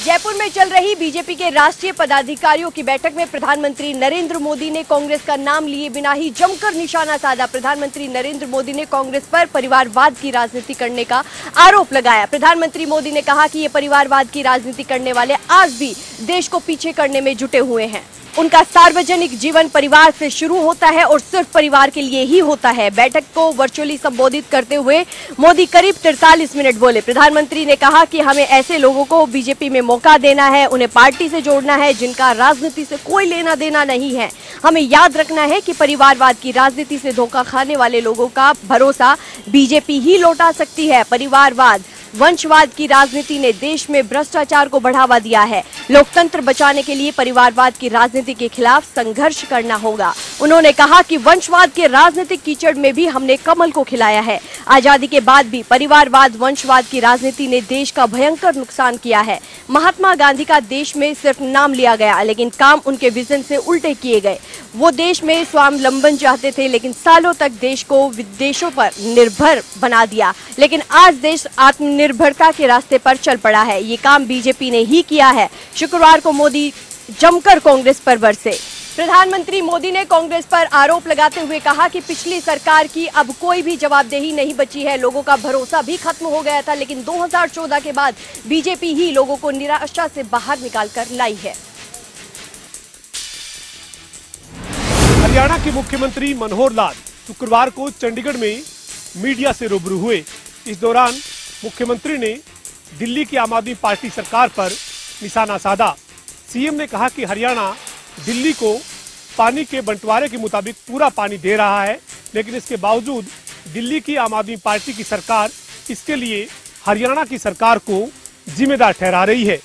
जयपुर में चल रही बीजेपी के राष्ट्रीय पदाधिकारियों की बैठक में प्रधानमंत्री नरेंद्र मोदी ने कांग्रेस का नाम लिए बिना ही जमकर निशाना साधा। प्रधानमंत्री नरेंद्र मोदी ने कांग्रेस पर परिवारवाद की राजनीति करने का आरोप लगाया। प्रधानमंत्री मोदी ने कहा कि ये परिवारवाद की राजनीति करने वाले आज भी देश को पीछे करने में जुटे हुए हैं। उनका सार्वजनिक जीवन परिवार से शुरू होता है और सिर्फ परिवार के लिए ही होता है। बैठक को वर्चुअली संबोधित करते हुए मोदी करीब 43 मिनट बोले। प्रधानमंत्री ने कहा कि हमें ऐसे लोगों को बीजेपी में मौका देना है, उन्हें पार्टी से जोड़ना है जिनका राजनीति से कोई लेना देना नहीं है। हमें याद रखना है कि परिवारवाद की राजनीति से धोखा खाने वाले लोगों का भरोसा बीजेपी ही लौटा सकती है। परिवारवाद वंशवाद की राजनीति ने देश में भ्रष्टाचार को बढ़ावा दिया है। लोकतंत्र बचाने के लिए परिवारवाद की राजनीति के खिलाफ संघर्ष करना होगा। उन्होंने कहा कि वंशवाद के राजनीतिक कीचड़ में भी हमने कमल को खिलाया है। आजादी के बाद भी परिवारवाद वंशवाद की राजनीति ने देश का भयंकर नुकसान किया है। महात्मा गांधी का देश में सिर्फ नाम लिया गया, लेकिन काम उनके विजन से उल्टे किए गए। वो देश में स्वावलंबन चाहते थे, लेकिन सालों तक देश को विदेशों पर निर्भर बना दिया। लेकिन आज देश आत्मनिर्भरता के रास्ते पर चल पड़ा है। ये काम बीजेपी ने ही किया है। शुक्रवार को मोदी जमकर कांग्रेस पर बरसे। प्रधानमंत्री मोदी ने कांग्रेस पर आरोप लगाते हुए कहा कि पिछली सरकार की अब कोई भी जवाबदेही नहीं बची है। लोगों का भरोसा भी खत्म हो गया था, लेकिन 2014 के बाद बीजेपी ही लोगों को निराशा से बाहर निकालकर लाई है। हरियाणा के मुख्यमंत्री मनोहर लाल शुक्रवार को चंडीगढ़ में मीडिया से रूबरू हुए। इस दौरान मुख्यमंत्री ने दिल्ली की आम आदमी पार्टी सरकार पर निशाना साधा। सीएम ने कहा कि हरियाणा दिल्ली को पानी के बंटवारे के मुताबिक पूरा पानी दे रहा है, लेकिन इसके बावजूद दिल्ली की आम आदमी पार्टी की सरकार इसके लिए हरियाणा की सरकार को जिम्मेदार ठहरा रही है।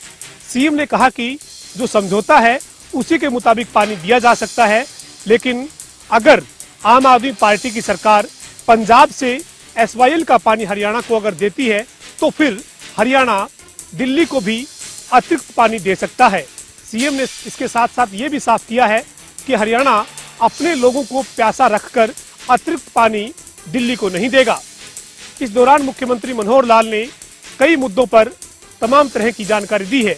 सीएम ने कहा कि जो समझौता है उसी के मुताबिक पानी दिया जा सकता है, लेकिन अगर आम आदमी पार्टी की सरकार पंजाब से SYL का पानी हरियाणा को अगर देती है तो फिर हरियाणा दिल्ली को भी अतिरिक्त पानी दे सकता है। सीएम ने इसके साथ साथ ये भी साफ किया है कि हरियाणा अपने लोगों को प्यासा रखकर अतिरिक्त पानी दिल्ली को नहीं देगा। इस दौरान मुख्यमंत्री मनोहर लाल ने कई मुद्दों पर तमाम तरह की जानकारी दी है।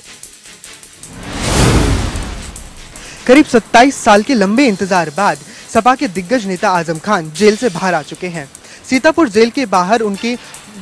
करीब 27 साल के लंबे इंतजार बाद सपा के दिग्गज नेता आजम खान जेल से बाहर आ चुके हैं। सीतापुर जेल के बाहर उनके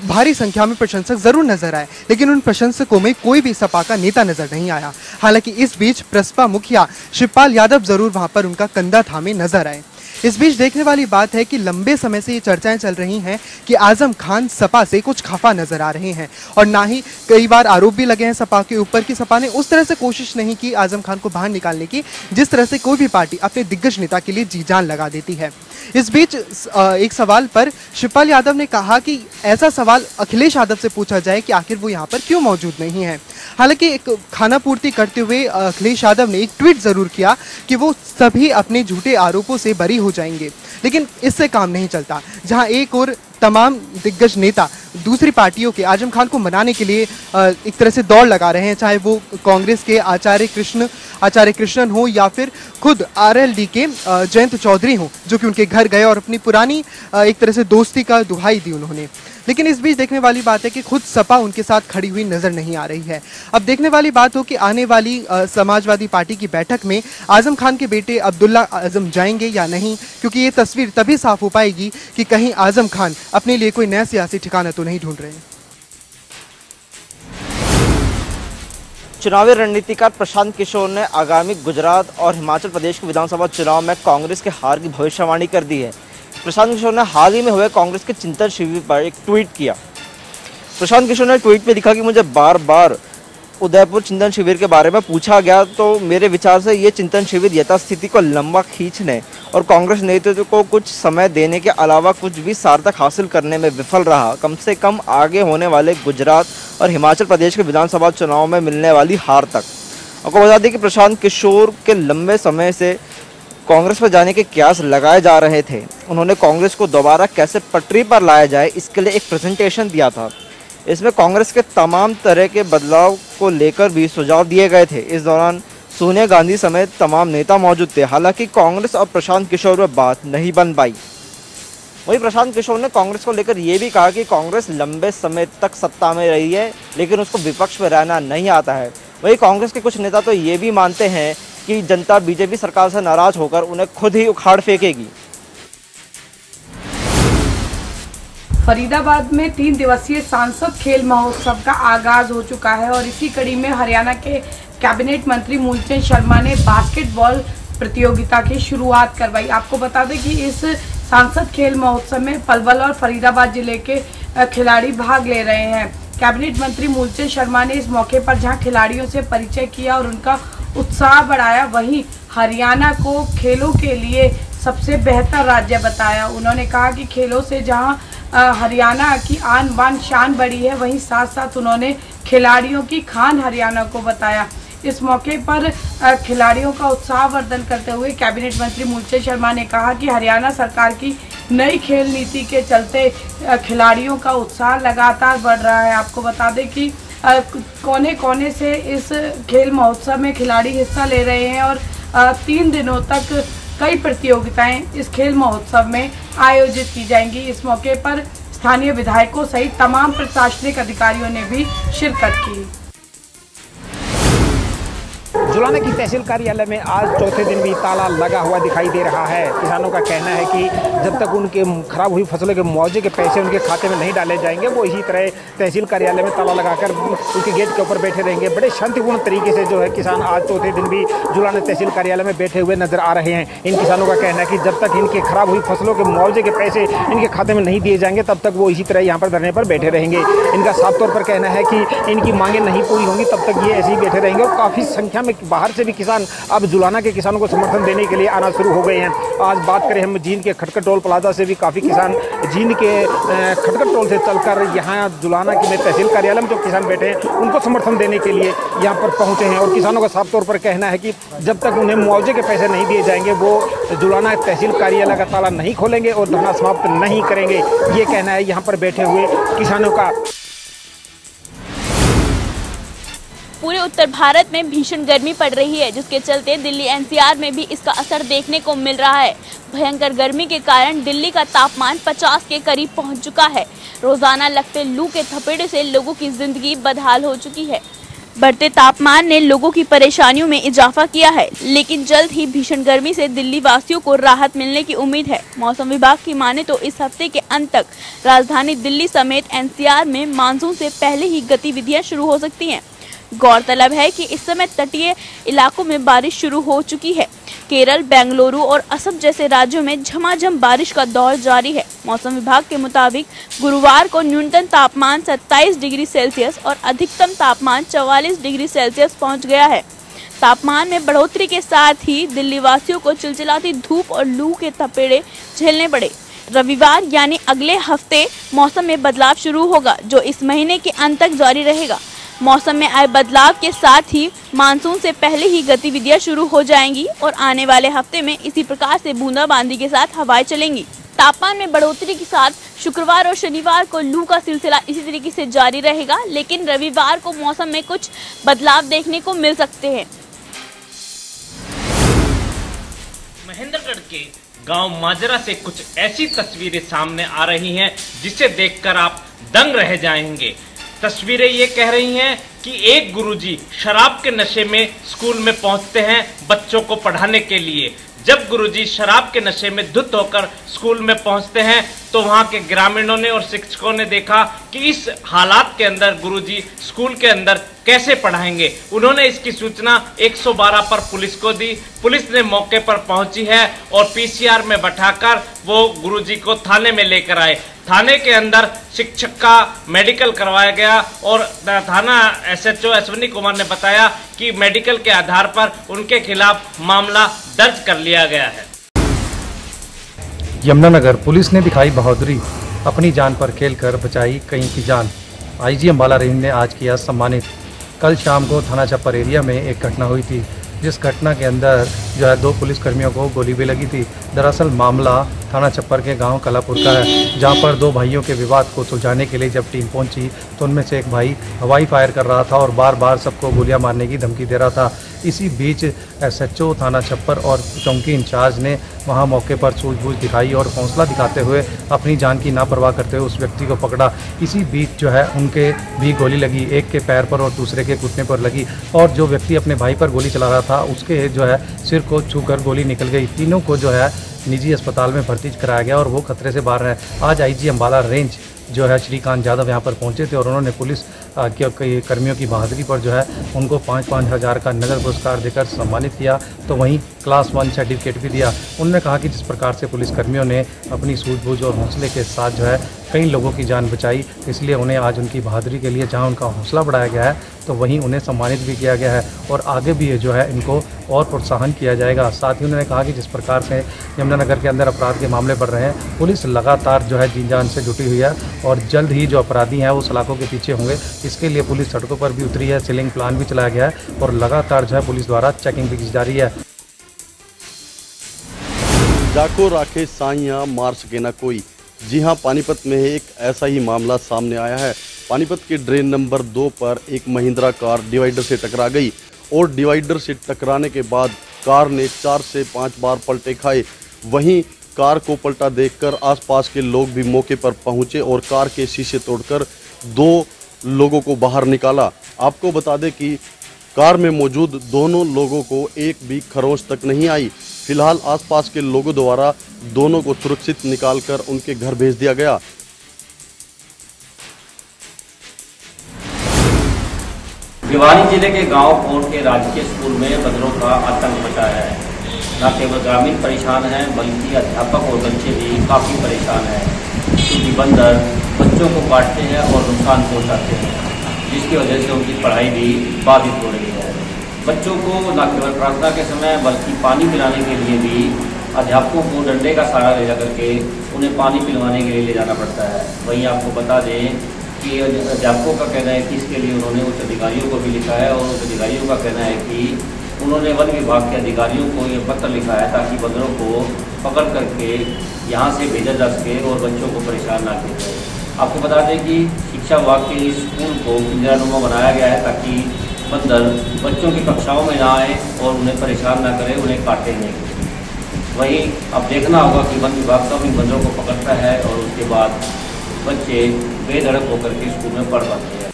भारी संख्या में प्रशंसक जरूर नजर आए, लेकिन उन प्रशंसकों में कोई भी सपा का नेता नजर नहीं आया। हालांकि इस बीच प्रसपा मुखिया शिवपाल यादव जरूर वहां पर उनका कंधा थामे नजर आए। इस बीच देखने वाली बात है कि लंबे समय से ये चर्चाएं चल रही हैं कि आजम खान सपा से कुछ खफा नजर आ रहे हैं, और ना ही कई बार आरोप भी लगे हैं सपा के ऊपर कि सपा ने उस तरह से कोशिश नहीं की आजम खान को बाहर निकालने की जिस तरह से कोई भी पार्टी अपने दिग्गज नेता के लिए जी जान लगा देती है। इस बीच एक सवाल पर शिवपाल यादव ने कहा कि ऐसा सवाल अखिलेश यादव से पूछा जाए कि आखिर वो यहाँ पर क्यों मौजूद नहीं है। हालांकि एक खाना पूर्ति करते हुए अखिलेश यादव ने एक ट्वीट जरूर किया कि वो सभी अपने झूठे आरोपों से बरी हो जाएंगे, लेकिन इससे काम नहीं चलता। जहां एक और तमाम दिग्गज नेता दूसरी पार्टियों के आजम खान को मनाने के लिए एक तरह से दौड़ लगा रहे हैं, चाहे वो कांग्रेस के आचार्य कृष्णन हो या फिर खुद RLD के जयंत चौधरी हो, जो कि उनके घर गए और अपनी पुरानी एक तरह से दोस्ती का दुहाई दी उन्होंने। लेकिन इस बीच देखने वाली बात है कि खुद सपा उनके साथ खड़ी हुई नजर नहीं आ रही है। अब देखने वाली बात हो कि आने वाली समाजवादी पार्टी की बैठक में आजम खान के बेटे अब्दुल्ला आजम जाएंगे या नहीं, क्योंकि ये तस्वीर तभी साफ हो पाएगी कि कहीं आजम खान अपने लिए कोई नया सियासी ठिकाना तो नहीं ढूंढ रहे हैं। चुनावी रणनीतिकार प्रशांत किशोर ने आगामी गुजरात और हिमाचल प्रदेश के विधानसभा चुनाव में कांग्रेस के हार की भविष्यवाणी कर दी है। प्रशांत किशोर ने हाल ही में हुए कांग्रेस के चिंतन शिविर पर एक ट्वीट किया। प्रशांत किशोर ने ट्वीट में लिखा कि मुझे बार बार उदयपुर चिंतन शिविर के बारे में पूछा गया, तो मेरे विचार से ये चिंतन शिविर यथास्थिति को लंबा खींचने और कांग्रेस नेतृत्व को कुछ समय देने के अलावा कुछ भी सार्थक हासिल करने में विफल रहा। कम से कम आगे होने वाले गुजरात और हिमाचल प्रदेश के विधानसभा चुनाव में मिलने वाली हार तक। आपको बता दें कि प्रशांत किशोर के लंबे समय से कांग्रेस पर जाने के कयास लगाए जा रहे थे। उन्होंने कांग्रेस को दोबारा कैसे पटरी पर लाया जाए इसके लिए एक प्रेजेंटेशन दिया था। इसमें कांग्रेस के तमाम तरह के बदलाव को लेकर भी सुझाव दिए गए थे। इस दौरान सोनिया गांधी समेत तमाम नेता मौजूद थे। हालांकि कांग्रेस और प्रशांत किशोर में बात नहीं बन पाई। वहीं प्रशांत किशोर ने कांग्रेस को लेकर ये भी कहा कि कांग्रेस लंबे समय तक सत्ता में रही है, लेकिन उसको विपक्ष में रहना नहीं आता है। वहीं कांग्रेस के कुछ नेता तो ये भी मानते हैं कि जनता बीजेपी सरकार से नाराज होकर उन्हें खुद ही उखाड़ फेंकेगी। फरीदाबाद में 3 दिवसीय सांसद खेल महोत्सव का आगाज हो चुका है और इसी कड़ी में हरियाणा के कैबिनेट मंत्री मूलचंद शर्मा ने बास्केटबॉल प्रतियोगिता की शुरुआत करवाई। आपको बता दें कि इस सांसद खेल महोत्सव में पलवल और फरीदाबाद जिले के खिलाड़ी भाग ले रहे हैं। कैबिनेट मंत्री मूलचंद शर्मा ने इस मौके पर जहां खिलाड़ियों से परिचय किया और उनका उत्साह बढ़ाया, वहीं हरियाणा को खेलों के लिए सबसे बेहतर राज्य बताया। उन्होंने कहा कि खेलों से जहां हरियाणा की आन बान शान बढ़ी है, वहीं साथ साथ उन्होंने खिलाड़ियों की खान हरियाणा को बताया। इस मौके पर खिलाड़ियों का उत्साहवर्धन करते हुए कैबिनेट मंत्री मूलचंद शर्मा ने कहा कि हरियाणा सरकार की नई खेल नीति के चलते खिलाड़ियों का उत्साह लगातार बढ़ रहा है। आपको बता दें कि कोने कोने से इस खेल महोत्सव में खिलाड़ी हिस्सा ले रहे हैं और 3 दिनों तक कई प्रतियोगिताएं इस खेल महोत्सव में आयोजित की जाएंगी। इस मौके पर स्थानीय विधायकों सहित तमाम प्रशासनिक अधिकारियों ने भी शिरकत की। जुलाना की तहसील कार्यालय में आज चौथे दिन भी ताला लगा हुआ दिखाई दे रहा है। किसानों का कहना है कि जब तक उनके खराब हुई फसलों के मुआवजे के पैसे उनके खाते में नहीं डाले जाएंगे, वो इसी तरह तहसील कार्यालय में ताला लगाकर उनके गेट के ऊपर बैठे रहेंगे। बड़े शांतिपूर्ण तरीके से जो है किसान आज चौथे दिन भी जुलाना तहसील कार्यालय में बैठे हुए नजर आ रहे हैं। इन किसानों का कहना है कि जब तक इनके खराब हुई फसलों के मुआवजे के पैसे इनके खाते में नहीं दिए जाएंगे, तब तक वो इसी तरह यहाँ पर धरने पर बैठे रहेंगे। इनका साफ तौर पर कहना है कि इनकी मांगे नहीं पूरी होंगी तब तक ये ऐसे ही बैठे रहेंगे। और काफ़ी संख्या में बाहर से भी किसान अब जुलाना के किसानों को समर्थन देने के लिए आना शुरू हो गए हैं। आज बात करें हम जींद के खटखट टोल प्लाजा से भी काफ़ी किसान जींद के खटखट टोल से चलकर यहाँ जुलाना की में तहसील कार्यालय में जो किसान बैठे हैं उनको समर्थन देने के लिए यहाँ पर पहुँचे हैं। और किसानों का साफ तौर पर कहना है कि जब तक उन्हें मुआवजे के पैसे नहीं दिए जाएंगे, वो जुलाना तहसील कार्यालय का ताला नहीं खोलेंगे और धरना समाप्त नहीं करेंगे। ये कहना है यहाँ पर बैठे हुए किसानों का। पूरे उत्तर भारत में भीषण गर्मी पड़ रही है, जिसके चलते दिल्ली एनसीआर में भी इसका असर देखने को मिल रहा है। भयंकर गर्मी के कारण दिल्ली का तापमान 50 के करीब पहुंच चुका है। रोजाना लगते लू के थपेड़े से लोगों की जिंदगी बदहाल हो चुकी है। बढ़ते तापमान ने लोगों की परेशानियों में इजाफा किया है, लेकिन जल्द ही भीषण गर्मी से दिल्ली वासियों को राहत मिलने की उम्मीद है। मौसम विभाग की माने तो इस हफ्ते के अंत तक राजधानी दिल्ली समेत एनसीआर में मानसून से पहले ही गतिविधियां शुरू हो सकती हैं। गौरतलब है कि इस समय तटीय इलाकों में बारिश शुरू हो चुकी है। केरल, बेंगलुरु और असम जैसे राज्यों में झमाझम बारिश का दौर जारी है। मौसम विभाग के मुताबिक गुरुवार को न्यूनतम तापमान 27 डिग्री सेल्सियस और अधिकतम तापमान 44 डिग्री सेल्सियस पहुंच गया है। तापमान में बढ़ोतरी के साथ ही दिल्ली वासियों को चिलचिलाती धूप और लू के थपेड़े झेलने पड़े। रविवार यानी अगले हफ्ते मौसम में बदलाव शुरू होगा, जो इस महीने के अंत तक जारी रहेगा। मौसम में आए बदलाव के साथ ही मानसून से पहले ही गतिविधियां शुरू हो जाएंगी और आने वाले हफ्ते में इसी प्रकार से बूंदाबांदी के साथ हवाएं चलेंगी। तापमान में बढ़ोतरी के साथ शुक्रवार और शनिवार को लू का सिलसिला इसी तरीके से जारी रहेगा, लेकिन रविवार को मौसम में कुछ बदलाव देखने को मिल सकते हैं। महेंद्रगढ़ के गांव माजरा से कुछ ऐसी तस्वीरें सामने आ रही हैं जिसे देखकर आप दंग रह जाएंगे। तस्वीरें ये कह रही हैं कि एक गुरुजी शराब के नशे में स्कूल में पहुंचते हैं बच्चों को पढ़ाने के लिए। जब गुरुजी शराब के नशे में धुत होकर स्कूल में पहुंचते हैं तो वहां के ग्रामीणों ने और शिक्षकों ने देखा कि इस हालात के अंदर गुरुजी स्कूल के अंदर कैसे पढ़ाएंगे। उन्होंने इसकी सूचना 112 पर पुलिस को दी। पुलिस ने मौके पर पहुंची है और पीसीआर में बैठाकर वो गुरुजी को थाने में लेकर आए। थाने के अंदर शिक्षक का मेडिकल करवाया गया और थाना एसएचओ अश्विनी कुमार ने बताया कि मेडिकल के आधार पर उनके खिलाफ मामला दर्ज कर लिया गया है। यमुनानगर पुलिस ने दिखाई बहादुरी, अपनी जान पर खेलकर बचाई कई की जान। आईजी अंबाला रेंज ने आज किया सम्मानित। कल शाम को थाना छप्पर एरिया में एक घटना हुई थी, जिस घटना के अंदर जो है 2 पुलिसकर्मियों को गोली भी लगी थी। दरअसल मामला थाना छप्पर के गांव कलापुर का है, जहां पर 2 भाइयों के विवाद को सुलझाने के लिए जब टीम पहुंची तो उनमें से एक भाई हवाई फायर कर रहा था और बार बार सबको गोलियां मारने की धमकी दे रहा था। इसी बीच एसएचओ थाना छप्पर और चौकी इंचार्ज ने वहां मौके पर सूझबूझ दिखाई और हौसला दिखाते हुए अपनी जान की नापरवाह करते हुए उस व्यक्ति को पकड़ा। इसी बीच जो है उनके भी गोली लगी, एक के पैर पर और दूसरे के घुटने पर लगी और जो व्यक्ति अपने भाई पर गोली चला रहा था उसके जो है सिर को छूकर गोली निकल गई। तीनों को जो है निजी अस्पताल में भर्ती कराया गया और वो खतरे से बाहर है। आज आईजी अंबाला रेंज जो है श्रीकांत यादव यहाँ पर पहुँचे थे और उन्होंने पुलिस के कर्मियों की बहादुरी पर जो है उनको 5-5 हज़ार का नगद पुरस्कार देकर सम्मानित किया, तो वहीं क्लास 1 सर्टिफिकेट भी दिया। उन्होंने कहा कि जिस प्रकार से पुलिसकर्मियों ने अपनी सूझबूझ और हौसले के साथ जो है कई लोगों की जान बचाई, इसलिए उन्हें आज उनकी बहादुरी के लिए जहां उनका हौसला बढ़ाया गया है तो वहीं उन्हें सम्मानित भी किया गया है और आगे भी जो है इनको और प्रोत्साहन किया जाएगा। साथ ही उन्होंने कहा कि जिस प्रकार से यमुनानगर के अंदर अपराध के मामले बढ़ रहे हैं, पुलिस लगातार जो है जी जान से जुटी हुई है और जल्द ही जो अपराधी हैं वो सलाखों के पीछे होंगे। इसके लिए पुलिस सड़कों पर भी उतरी है, सीलिंग प्लान भी चलाया गया है और लगातार जो है पुलिस द्वारा चेकिंग भी की जा रही है। जाको राखे साइयां मार सके ना कोई। जी हां, पानीपत में एक ऐसा ही मामला सामने आया है। पानीपत के ड्रेन नंबर 2 पर एक महिंद्रा कार डिवाइडर से टकरा गई और डिवाइडर से टकराने के बाद कार ने 4 से 5 बार पलटे खाए। वहीं कार को पलटा देखकर आसपास के लोग भी मौके पर पहुंचे और कार के शीशे तोड़कर 2 लोगों को बाहर निकाला। आपको बता दें कि कार में मौजूद दोनों लोगों को एक भी खरोंच तक नहीं आई। फिलहाल आसपास के लोगों द्वारा दोनों को सुरक्षित निकालकर उनके घर भेज दिया गया। भिवानी जिले के गांव कोट के राजकीय स्कूल में बंदरों का आतंक मचाया है। न केवल ग्रामीण परेशान हैं बल्कि अध्यापक और बच्चे भी काफ़ी परेशान हैं, क्योंकि बंदर बच्चों को काटते हैं और नुकसान पहुंचाते हैं, जिसकी वजह से उनकी पढ़ाई भी बाधित हो रही है। बच्चों को न केवल प्रार्थना के समय बल्कि पानी पिलाने के लिए भी अध्यापकों को डंडे का सहारा ले जाकर के उन्हें पानी पिलवाने के लिए ले जाना पड़ता है। वहीं आपको बता दें कि अध्यापकों का कहना है कि इसके लिए उन्होंने उच्च अधिकारियों को भी लिखा है और उच्च अधिकारियों का कहना है कि उन्होंने वन विभाग के अधिकारियों को ये पत्र लिखा है ताकि बंदरों को पकड़ करके यहाँ से भेजा जा सके और बच्चों को परेशान ना किया जाए। आपको बता दें कि शिक्षा विभाग के इस स्कूल को पिंजरानुमा बनाया गया है ताकि बंदर बच्चों की कक्षाओं में ना आए और उन्हें परेशान ना करें, उन्हें काटे नहीं। वहीं अब देखना होगा कि वन विभाग कब इन बंदरों को पकड़ता है और उसके बाद बच्चे बेधड़क होकर के स्कूल में पढ़ पाते हैं।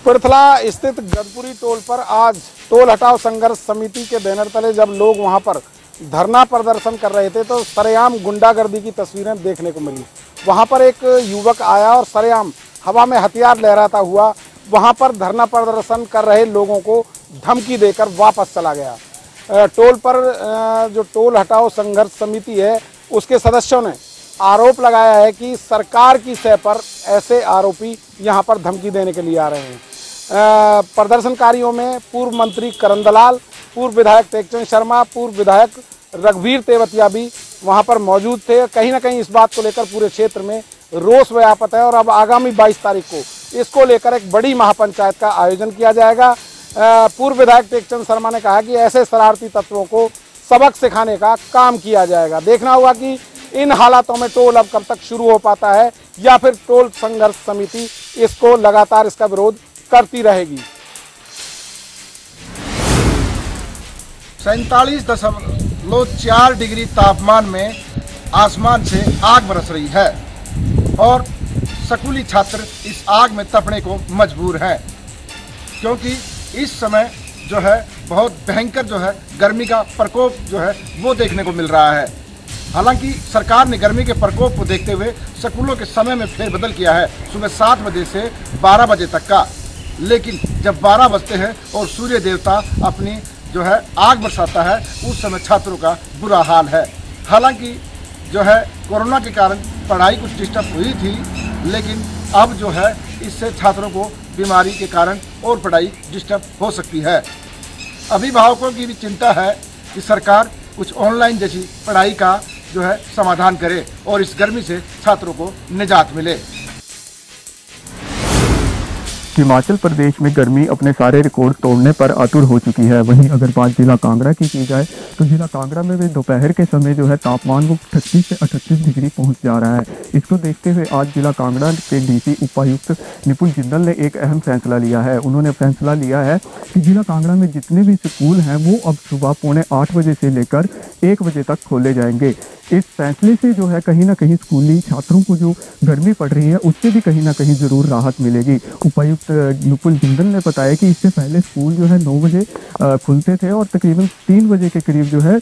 पिरथला स्थित गदपुरी टोल पर आज टोल हटाओ संघर्ष समिति के बैनर तले जब लोग वहां पर धरना प्रदर्शन कर रहे थे तो सरेआम गुंडागर्दी की तस्वीरें देखने को मिली। वहां पर एक युवक आया और सरेआम हवा में हथियार लहराता हुआ वहां पर धरना प्रदर्शन कर रहे लोगों को धमकी देकर वापस चला गया। टोल पर जो टोल हटाओ संघर्ष समिति है उसके सदस्यों ने आरोप लगाया है कि सरकार की सह पर ऐसे आरोपी यहां पर धमकी देने के लिए आ रहे हैं। प्रदर्शनकारियों में पूर्व मंत्री करण दलाल, पूर्व विधायक टेकचंद शर्मा, पूर्व विधायक रघुवीर तेवतिया भी वहां पर मौजूद थे। कहीं ना कहीं इस बात को लेकर पूरे क्षेत्र में रोष व्याप्त है और अब आगामी 22 तारीख को इसको लेकर एक बड़ी महापंचायत का आयोजन किया जाएगा। पूर्व विधायक टेकचंद शर्मा ने कहा कि ऐसे शरारती तत्वों को सबक सिखाने का काम किया जाएगा। देखना होगा कि इन हालातों में टोल अब कब तक शुरू हो पाता है या फिर टोल संघर्ष समिति इसको लगातार इसका विरोध करती रहेगी। 47.4 डिग्री तापमान में आसमान से आग बरस रही है और स्कूली छात्र इस आग में तपने को मजबूर हैं, क्योंकि इस समय जो है बहुत भयंकर जो है गर्मी का प्रकोप जो है वो देखने को मिल रहा है। हालांकि सरकार ने गर्मी के प्रकोप को देखते हुए स्कूलों के समय में फेरबदल किया है सुबह 7 बजे से 12 बजे तक का, लेकिन जब 12 बजते हैं और सूर्य देवता अपनी जो है आग बरसाता है उस समय छात्रों का बुरा हाल है। हालांकि जो है कोरोना के कारण पढ़ाई कुछ डिस्टर्ब हुई थी, लेकिन अब जो है इससे छात्रों को बीमारी के कारण और पढ़ाई डिस्टर्ब हो सकती है। अभिभावकों की भी चिंता है कि सरकार कुछ ऑनलाइन जैसी पढ़ाई का जो है समाधान करे और इस गर्मी से छात्रों को निजात मिले। हिमाचल प्रदेश में गर्मी अपने सारे रिकॉर्ड तोड़ने पर आतुर हो चुकी है। वहीं अगर बात जिला कांगड़ा की जाए तो जिला कांगड़ा में भी दोपहर के समय जो है तापमान वो 38 से 38 डिग्री पहुंच जा रहा है। इसको देखते हुए आज जिला कांगड़ा के डीसी उपायुक्त निपुण जिंदल ने एक अहम फैसला लिया है। उन्होंने फैसला लिया है कि जिला कांगड़ा में जितने भी स्कूल हैं वो अब सुबह 7:45 बजे से लेकर 1 बजे तक खोले जाएंगे। इस फैसले से जो है कहीं ना कहीं स्कूली छात्रों को जो गर्मी पड़ रही है उससे भी कहीं ना कहीं ज़रूर राहत मिलेगी। उपायुक्त निपुण जिंदल ने बताया कि इससे पहले स्कूल जो है 9 बजे खुलते थे और तकरीबन 3 बजे के करीब जो है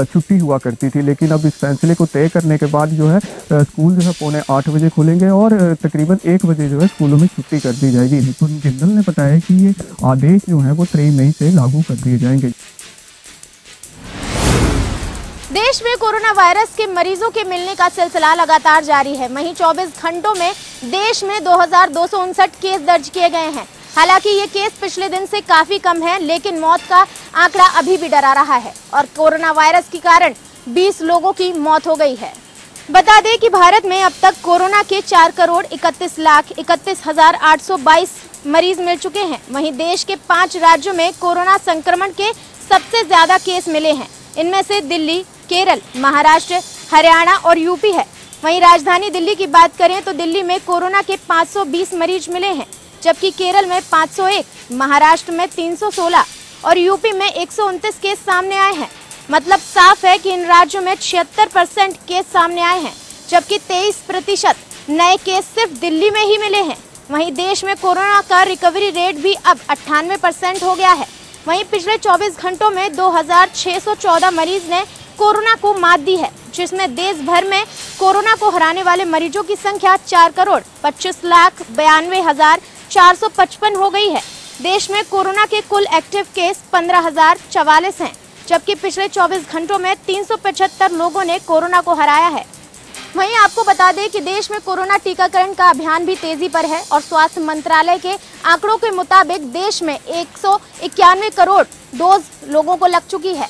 छुट्टी हुआ करती थी, लेकिन अब इस फैसले को तय करने के बाद जो है स्कूल जो है 7:45 बजे खुलेंगे और तकरीबन 1 बजे जो है स्कूलों में छुट्टी कर दी जाएगी। निपुण जिंदल ने बताया कि ये आदेश जो है वो 3 मई से लागू कर दिए जाएंगे। देश में कोरोना वायरस के मरीजों के मिलने का सिलसिला लगातार जारी है। वहीं 24 घंटों में देश में 2259 केस दर्ज किए गए हैं। हालांकि ये केस पिछले दिन से काफी कम है, लेकिन मौत का आंकड़ा अभी भी डरा रहा है और कोरोना वायरस के कारण 20 लोगों की मौत हो गई है। बता दें कि भारत में अब तक कोरोना के 4,31,31,822 मरीज मिल चुके हैं। वहीं देश के 5 राज्यों में कोरोना संक्रमण के सबसे ज्यादा केस मिले हैं। इनमें से दिल्ली, केरल, महाराष्ट्र, हरियाणा और यूपी है। वहीं राजधानी दिल्ली की बात करें तो दिल्ली में कोरोना के 520 मरीज मिले हैं, जबकि केरल में 501, महाराष्ट्र में 316 और यूपी में 129 केस सामने आए हैं। मतलब साफ है कि इन राज्यों में 76% केस सामने आए हैं, जबकि 23% नए केस सिर्फ दिल्ली में ही मिले हैं। वहीं देश में कोरोना का रिकवरी रेट भी अब 98% हो गया है। वहीं पिछले 24 घंटों में 2614 मरीज ने कोरोना को मात दी है, जिसमें देश भर में कोरोना को हराने वाले मरीजों की संख्या 4,25,92,455 हो गई है। देश में कोरोना के कुल एक्टिव केस 15,044 हैं, जबकि पिछले 24 घंटों में 375 लोगों ने कोरोना को हराया है। वहीं आपको बता दें कि देश में कोरोना टीकाकरण का अभियान भी तेजी पर है और स्वास्थ्य मंत्रालय के आंकड़ों के मुताबिक देश में 191 करोड़ डोज लोगों को लग चुकी है।